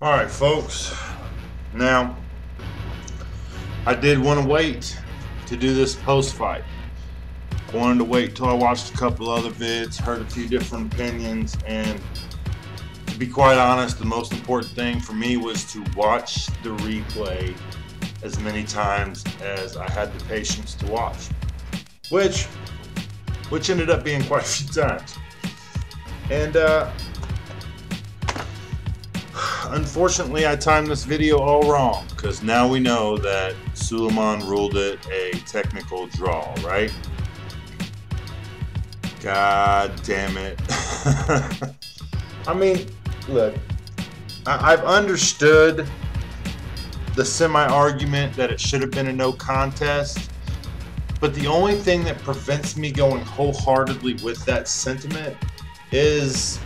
Alright folks, now I did want to wait to do this post-fight. I wanted to wait till I watched a couple other vids, heard a few different opinions, and to be quite honest, the most important thing for me was to watch the replay as many times as I had the patience to watch, which ended up being quite a few times. And unfortunately, I timed this video all wrong, because now we know that Suleiman ruled it a technical draw, right? God damn it. I mean, look, I've understood the semi-argument that it should have been a no contest, but the only thing that prevents me going wholeheartedly with that sentiment is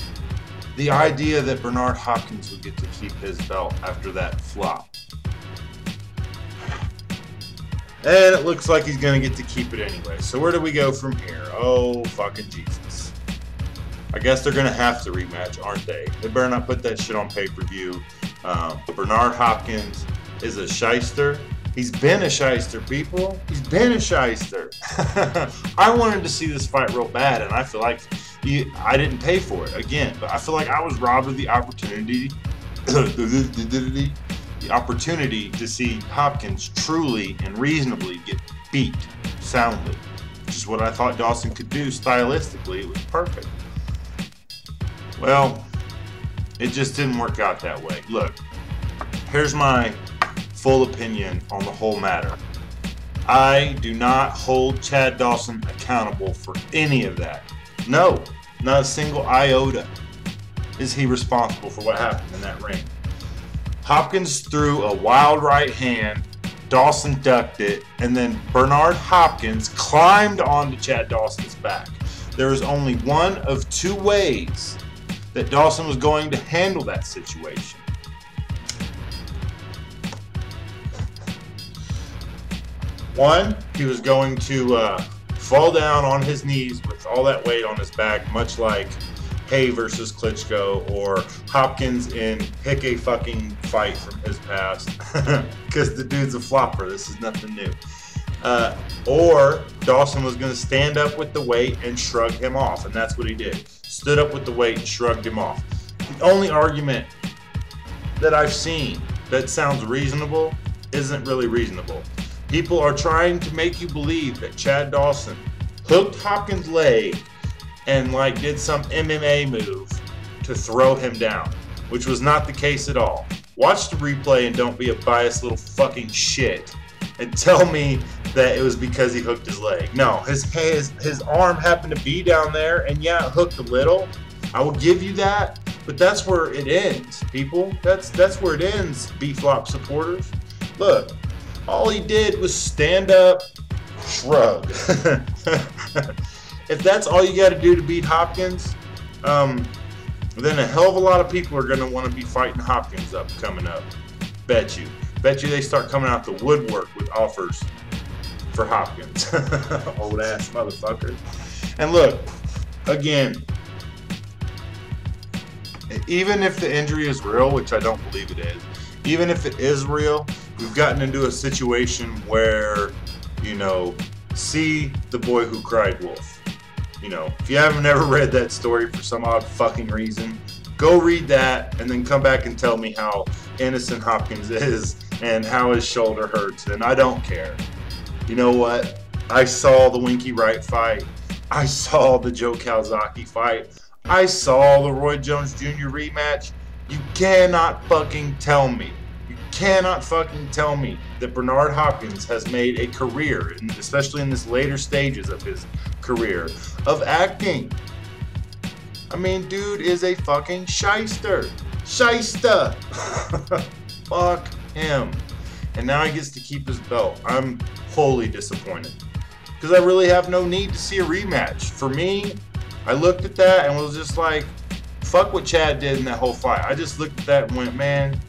the idea that Bernard Hopkins would get to keep his belt after that flop. And it looks like he's going to get to keep it anyway. So where do we go from here? Oh, fucking Jesus. I guess they're going to have to rematch, aren't they? They better not put that shit on pay-per-view. Bernard Hopkins is a shyster. He's been a shyster, people. He's been a shyster. I wanted to see this fight real bad, and I feel like I didn't pay for it again, but I feel like I was robbed of the opportunity to see Hopkins truly and reasonably get beat soundly, which is what I thought Dawson could do stylistically. It was perfect. Well, it just didn't work out that way. Look, here's my full opinion on the whole matter. I do not hold Chad Dawson accountable for any of that. No, not a single iota is he responsible for what happened in that ring. Hopkins threw a wild right hand, Dawson ducked it, and then Bernard Hopkins climbed onto Chad Dawson's back. There was only one of two ways that Dawson was going to handle that situation. One, he was going to fall down on his knees with all that weight on his back, much like Hay versus Klitschko or Hopkins in Pick a Fucking Fight from his past, because the dude's a flopper. This is nothing new. Or Dawson was going to stand up with the weight and shrug him off, and that's what he did. Stood up with the weight and shrugged him off. The only argument that I've seen that sounds reasonable isn't really reasonable. People are trying to make you believe that Chad Dawson hooked Hopkins' leg and like did some MMA move to throw him down, which was not the case at all. Watch the replay and don't be a biased little fucking shit and tell me that it was because he hooked his leg. No, his arm happened to be down there, and yeah, it hooked a little. I will give you that, but that's where it ends, people. That's where it ends, B-Flop supporters. Look, all he did was stand up, shrug. If that's all you got to do to beat Hopkins, then a hell of a lot of people are going to want to be fighting Hopkins up coming up. Bet you. Bet you they start coming out the woodwork with offers for Hopkins. Old ass motherfucker. And look, again, even if the injury is real, which I don't believe it is, even if it is real, we've gotten into a situation where, you know, see the boy who cried wolf. You know, if you haven't ever read that story for some odd fucking reason, go read that and then come back and tell me how innocent Hopkins is and how his shoulder hurts, and I don't care. You know what? I saw the Winky Wright fight. I saw the Joe Calzaghe fight. I saw the Roy Jones Jr. rematch. You cannot fucking tell me. Cannot fucking tell me that Bernard Hopkins has made a career, especially in this later stages of his career, of acting. I mean, dude is a fucking shyster. Shyster. Fuck him. And now he gets to keep his belt. I'm wholly disappointed, because I really have no need to see a rematch. For me, I looked at that and was just like, fuck what Chad did in that whole fight. I just looked at that and went, man,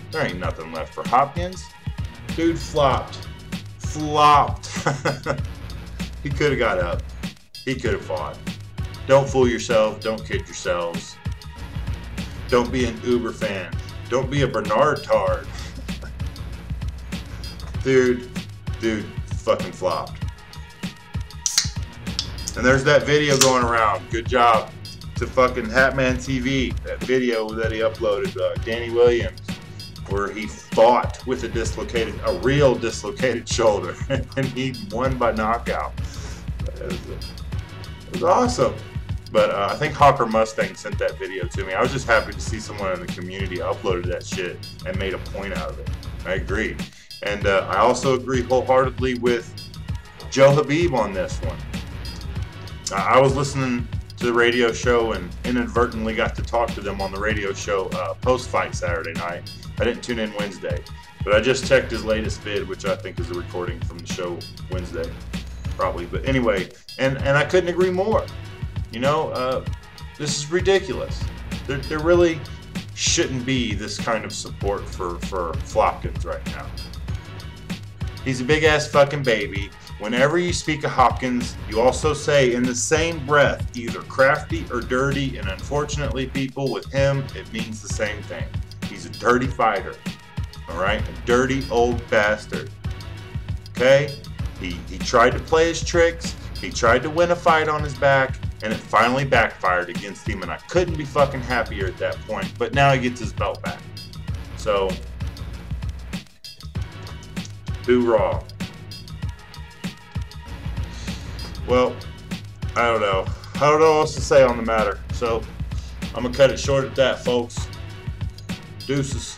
there ain't nothing left for Hopkins. Dude flopped. Flopped. He could have got up. He could have fought. Don't fool yourself. Don't kid yourselves. Don't be an Uber fan. Don't be a Bernard tard. Dude fucking flopped. And there's that video going around. Good job to fucking Hatman TV. That video that he uploaded, Danny Williams, where he fought with a real dislocated shoulder, and he won by knockout. It was awesome. But I think Hawker Mustang sent that video to me. I was just happy to see someone in the community uploaded that shit and made a point out of it. I agree. And I also agree wholeheartedly with Joe Habib on this one. I was listening to the radio show and inadvertently got to talk to them on the radio show post-fight Saturday night. I didn't tune in Wednesday, but I just checked his latest vid, which I think is a recording from the show Wednesday, probably. But anyway, and I couldn't agree more. You know, this is ridiculous. There really shouldn't be this kind of support for Flopkins right now. He's a big-ass fucking baby. Whenever you speak of Hopkins, you also say in the same breath either crafty or dirty, and unfortunately, people, with him, it means the same thing. He's a dirty fighter, all right? A dirty old bastard, okay? He tried to play his tricks. He tried to win a fight on his back, and it finally backfired against him, and I couldn't be fucking happier at that point, but now he gets his belt back. So, hoorah. Well, I don't know. I don't know what else to say on the matter. So, I'm going to cut it short at that, folks. Deuces.